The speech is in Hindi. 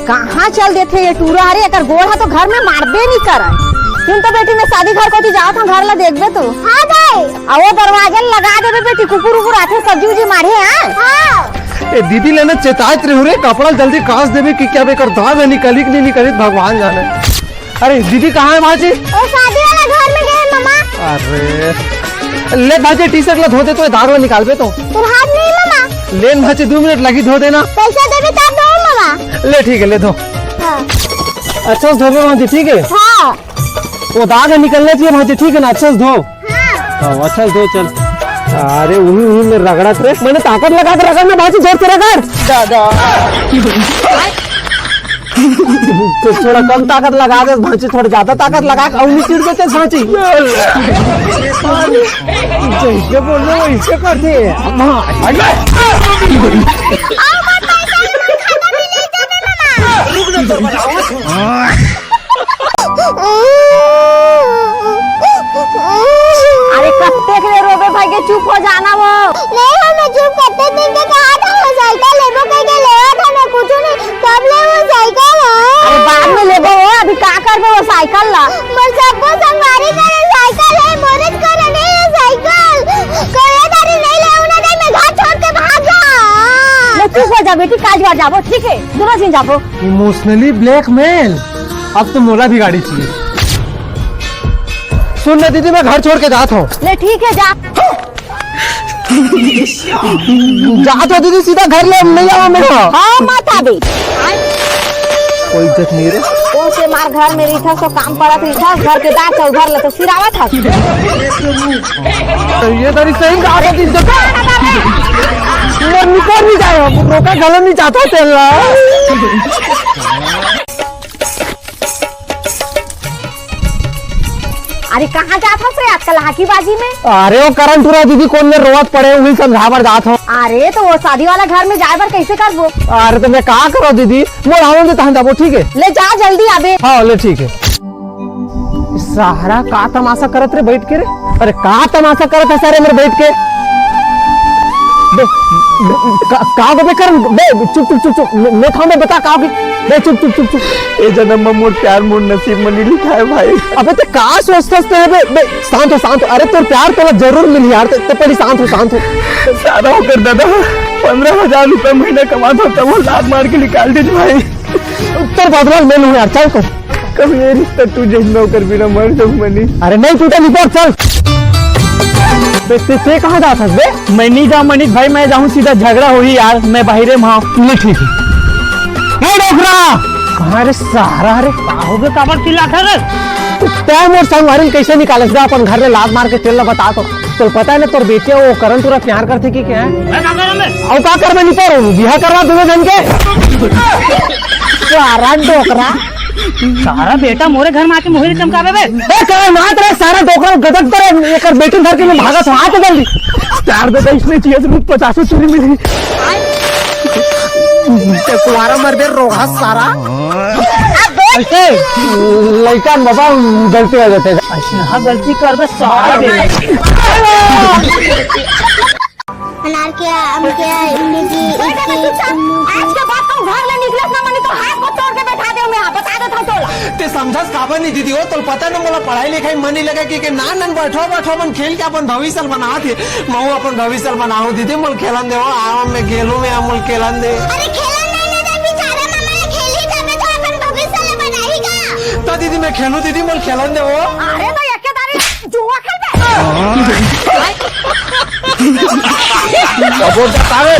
कहाँ चल देते ये टूरा? अरे एक गोड़ है तो घर में मारबे नहीं कर। तुम तो बेटी में शादी घर को जाओ था घर ला देखबे तो हाँ जाए और वो दरवाजा लगा देबे बेटी, कुकुर उकुर आते सब्जी उजी मारे हैं। हाँ ए दीदी लेना चेतावत रहे रे, कपड़ा जल्दी कास देबे कि क्या बेकर दाग निकली कि नहीं निकली भगवान जाने। अरे दीदी कहाँ है भाजी? वो शादी वाला घर में गए मामा। अरे ले भाजी टी शर्ट ला धो दे तो दाग ला निकाल बे तो। तुम हाथ नहीं मामा लेन भाजी 2 मिनट लगी धो देना। पैसा देबे तब दो मामा। ले ठीक है ले धो। हाँ अच्छा से धोबे भाजी ठीक है। हाँ वो दाग निकलने चाहिए भाजी ठीक है ना, अच्छे से धो। हाँ अच्छा से धो चल। अरे वही में रगड़ा रे, मैंने ताकत लगा के रगड़ ना भाजी, जोर से रगड़। तो थोड़ा कम ताकत लगा दे भाजी, थोड़ा ज्यादा ताकत लगा के औनी चिड़ देते भाजी। जैसे बोल रहे हो वैसे करते अरे कत्ते के रोबे भाई के चुप हो जाना। वो नहीं हमें चुप करते थे कि कहा था वो साइकिल लेबो कह के लेवा था ना कुछ नहीं, तब ले वो साइकिल है। अरे बाद में लेबो, वो अभी का करबो वो साइकिल ला? बस सबको संगारी करे साइकिल है, मोरज करे नहीं है साइकिल। करे दारी नहीं ले उना दे, मैं घर छोड़ के भाग जा। ले चुप हो जा बेटी, काज बार जाबो ठीक है, दूर से जाबो। इमोशनली ब्लैकमेल, अब तो मोला भी गाड़ी चाहिए। सुन ना दीदी मैं घर छोड़ के जाता हूँ। ले ठीक है जा। जाता दीदी सीधा घर ले नहीं आवा मेरा। हाँ माता भी कोई इज्जत नहीं रे। कौन से मार घर में रही था सो काम पड़ा था, घर के दांत उधर ले तो सिरावा था। तो ये तारी सही कहा था दिन तक मैं निकल नहीं जाए, रोका गलत नहीं चाहता तेरा। अरे कहाँ जाता से आजकल हाकीबाजी में? अरे वो करंट पूरा दीदी कौन में रोवत पड़े वही समझावर जात हो। अरे तो वो शादी वाला घर में जाए बर कैसे करबो? अरे तो मैं कहा करो दीदी, मोड़ आऊंगे तहन जाबो ठीक है। ले जा जल्दी आबे। हाँ ले ठीक है। सहारा का तमाशा करत रे बैठ के रे? अरे का तमाशा करत है सारे मेरे बैठ के? बे का बे कर बे चुप चुप चुप चुप मैं खाऊं मैं बता का बे चुप चुप चुप चुप। ए जन्म में मोर प्यार मोर नसीब में नहीं लिखा है भाई। अबे ते का सोचते है बे शांत हो शांत हो। अरे तो प्यार तो जरूर मिली यार, तो पहले शांत हो शांत हो। सारा होकर दादा 15,000 रुपए महीना कमाता होता, वो लात मार के निकाल दे भाई। उत्तर बदलाव ले लूं यार, चल कर कभी ये रिश्ता तुझे नौकर बिना मर जाऊं मनी। अरे नहीं टूटा नहीं चल। ते कहाँ जाता बे? मैं नहीं जाऊँ मनीष भाई, मैं जाऊँ सीधा झगड़ा हो ही यार, मैं बाहरे वहाँ। नहीं ठीक है कहाँ रे सहारा रे होगे काबर चिल्ला था रे? टाइम और संग कैसे निकाले अपन घर में लात मार के चल बता तो पता है ना तोर बेटे वो करण तुरा प्यार करते कि क्या है? और का कर मैं नहीं पा रहा हूँ, बिहा करवा दूंगा जन के। सारा डोकरा सारा बेटा मोरे घर में आके मोहरे चमकावे बे। मात रे सारा डोकरा गदक करे एक बेटी घर के में भागत हां तो जल्दी प्यार दे इसने चाहिए 50 चुरी मिली। तुम्हारा मर दे रोहा सारा ऐसे लड़का बाबा गलती हो जाते हाँ गलती कर बे सारा दे। अनार क्या आम क्या इमली की आज के बाद तुम घर ले निकलस ना मनी तो हाथ को तोड़ के बैठा दे मैं बता देता तोला। ते समझस काबर नहीं दीदी हो तो पता न मोला पढ़ाई लिखाई मन नहीं लगा कि ना बैठो अपन खेल के अपन भविष्य बना थे। मैं अपन भविष्य बनाऊं दीदी, मोल खेलन दे आओ मैं खेलूं मैं मोल खेलन दे। अरे खेलन नहीं ना बेचारा मामा खेली तब तो अपन भविष्य बनाएगा। तो दीदी मैं खेलूं दीदी मोल खेलन दे वो। अरे तो एक दारे जुआ खेल अब वो बतावे